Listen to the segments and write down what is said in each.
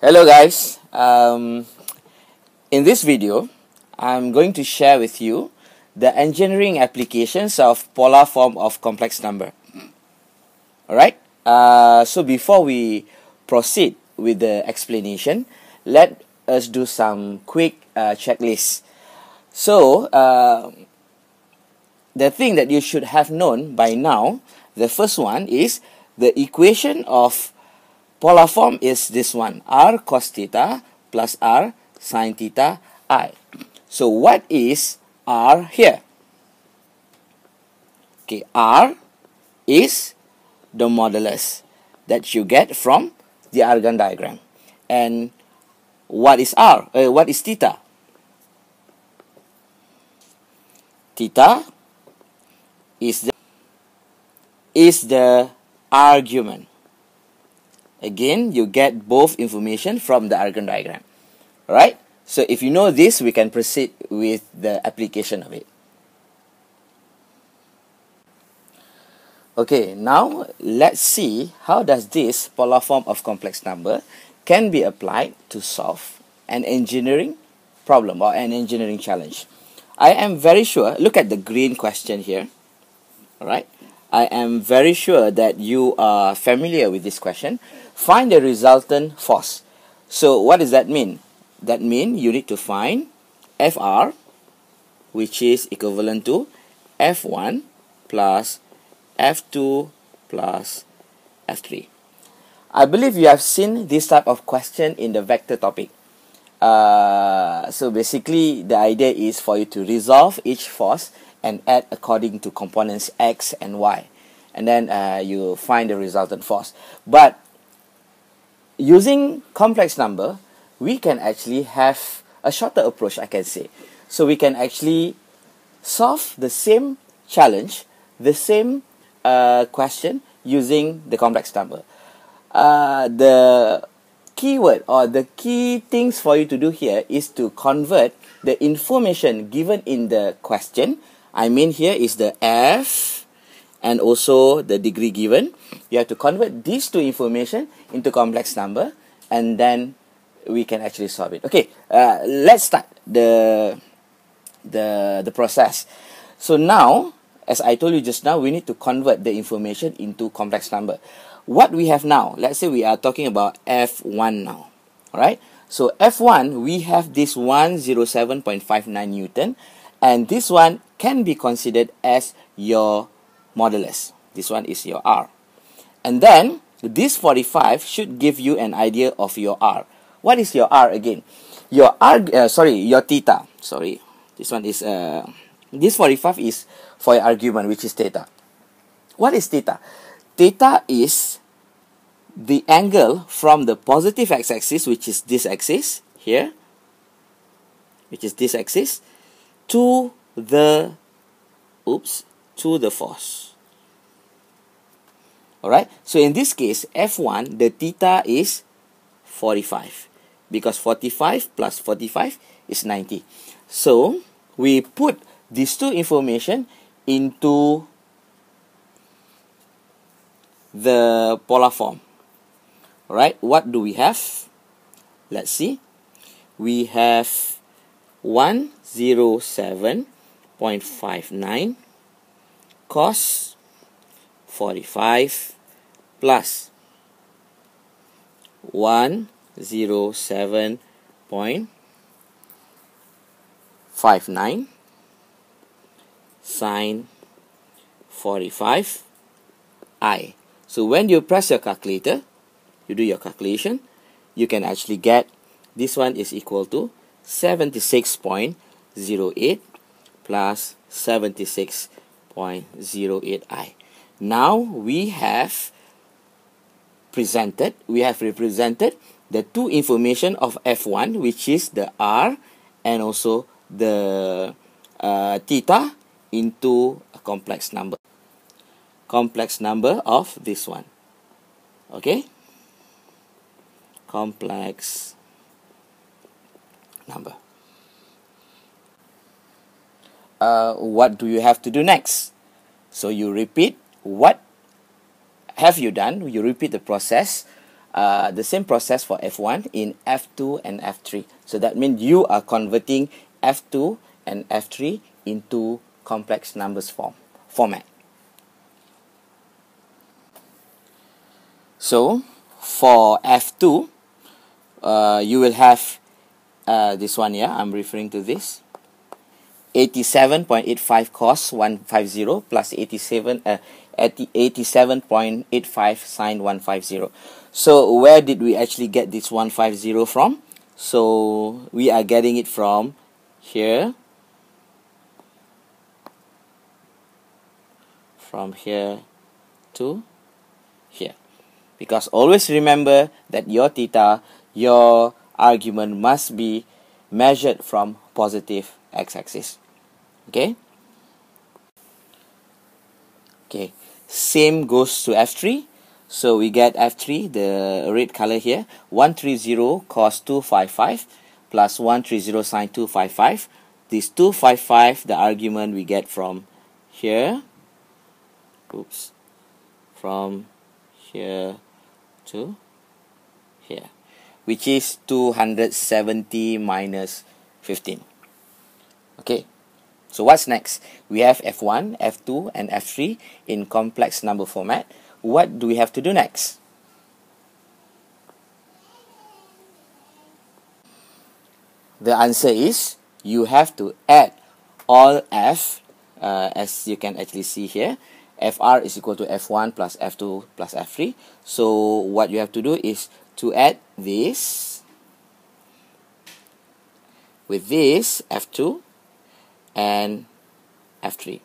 Hello guys, in this video I'm going to share with you the engineering applications of polar form of complex number. Alright, so before we proceed with the explanation, let us do some quick checklist. So the thing that you should have known by now, the first one is the equation of polar form is this one, r cos theta plus r sin theta I. So what is r here? Okay, r is the modulus that you get from the Argand diagram. And what is r? What is theta? Theta is the argument. Again, you get both information from the Argand diagram. Alright? So if you know this, we can proceed with the application of it. Okay, now let's see how does this polar form of complex number can be applied to solve an engineering problem or an engineering challenge. I am very sure, look at the green question here. Alright? I am very sure that you are familiar with this question. Find the resultant force. So what does that mean? That means you need to find Fr, which is equivalent to F1 plus F2 plus F3. I believe you have seen this type of question in the vector topic. So basically the idea is for you to resolve each force and add according to components x and y, and then you find the resultant force. But using complex number, we can actually have a shorter approach, I can say. So we can actually solve the same challenge, the same question using the complex number. The keyword or the key things for you to do here is to convert the information given in the question. I mean here is the f and also the degree given. You have to convert these two information into complex number, and then we can actually solve it. Okay, let's start the process. So now, as I told you just now, we need to convert the information into complex number. What we have now, let's say we are talking about F1 now. Alright, so F1, we have this 107.59 Newton, and this one can be considered as your modulus. This one is your R. And then this 45 should give you an idea of your R. What is your R again? Your your theta. Sorry, this one is this 45 is for your argument, which is theta. What is theta? Theta is the angle from the positive x-axis, which is this axis here, which is this axis, to the force. Alright, so in this case, F1, the theta is 45, because 45 plus 45 is 90. So we put these two information into the polar form. Alright, what do we have? Let's see. We have 107.59 cos 45 plus 107.59 sin 45 I. So when you press your calculator, you do your calculation, you can actually get this one is equal to 76.08 plus 76.08 I. Now we have represented the two information of F1, which is the R and also the theta, into a complex number. Complex number of this one. Okay? Complex number. What do you have to do next? So you repeat what have you done. You repeat the process the same process for F1 in F2 and F3. So that means you are converting F2 and F3 into complex numbers format. So for F2, you will have this one here. I'm referring to this. 87.85 cos 150 plus 87.85 sin 150. So where did we actually get this 150 from? So we are getting it from here, from here to here. Because always remember that your theta, your argument must be measured from positive x-axis. Okay. Okay. Same goes to F3. So we get F3, the red color here, 130 cos 255 plus 130 sin 255. This 255, the argument we get from here. Oops. From here to here, which is 270 minus 15. Okay, so what's next? We have F1, F2, and F3 in complex number format. What do we have to do next? The answer is you have to add all F, as you can actually see here. Fr is equal to F1 plus F2 plus F3. So what you have to do is to add this with this F2 and F3,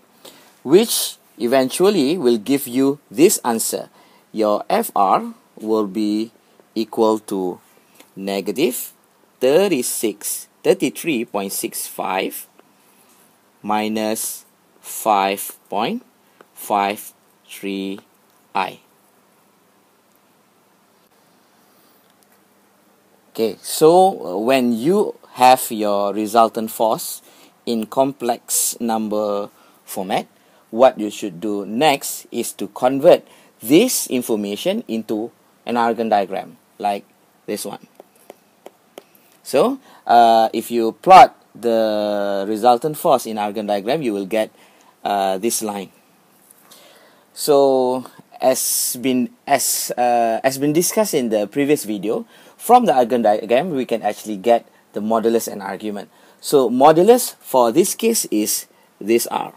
which eventually will give you this answer. Your Fr will be equal to negative 33.65 minus 5.53i. Okay, so when you have your resultant force in complex number format, what you should do next is to convert this information into an Argand diagram like this one. So if you plot the resultant force in Argand diagram, you will get this line. So as been discussed in the previous video, from the Argand diagram we can actually get the modulus and argument. So modulus for this case is this R.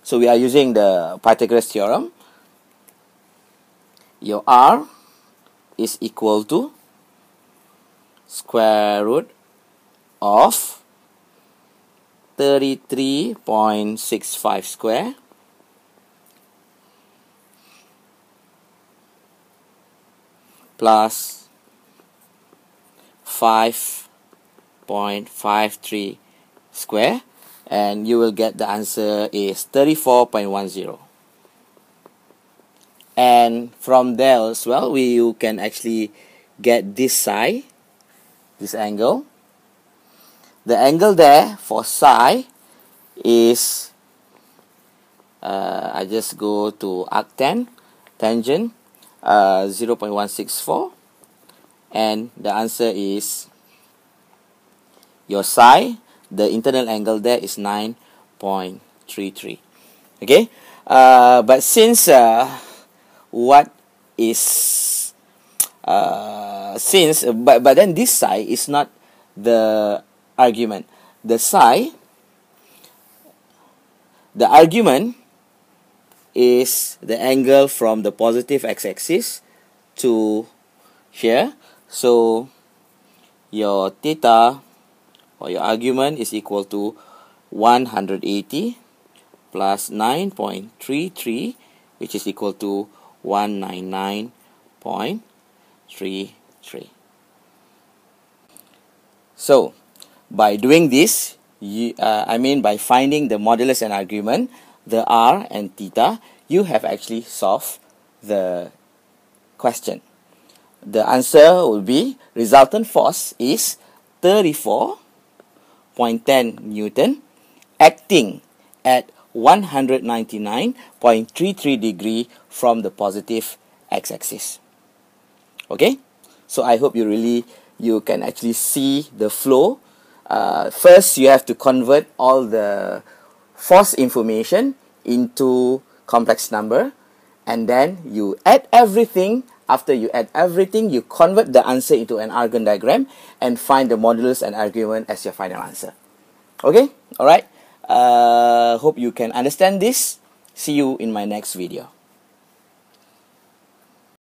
So we are using the Pythagoras theorem. Your R is equal to square root of 33.65 square plus 5.53 square, and you will get the answer is 34.10. And from there as well, you can actually get this psi, this angle. The angle there for psi is, I just go to arctan, tangent, 0.164, and the answer is your psi, the internal angle there is 9.33. Okay, but since but then this psi is not the argument. The psi, the argument is the angle from the positive x-axis to here. So your theta or your argument is equal to 180 plus 9.33, which is equal to 199.33. So by doing this, by finding the modulus and argument, the R and theta, you have actually solved the question. The answer will be resultant force is 34.10 Newton acting at 199.33 degree from the positive x-axis. Okay, So I hope you can actually see the flow. First, you have to convert all the false information into complex number, and then you add everything. After you add everything, you convert the answer into an Argand diagram and find the modulus and argument as your final answer. Okay? Alright? Hope you can understand this. See you in my next video.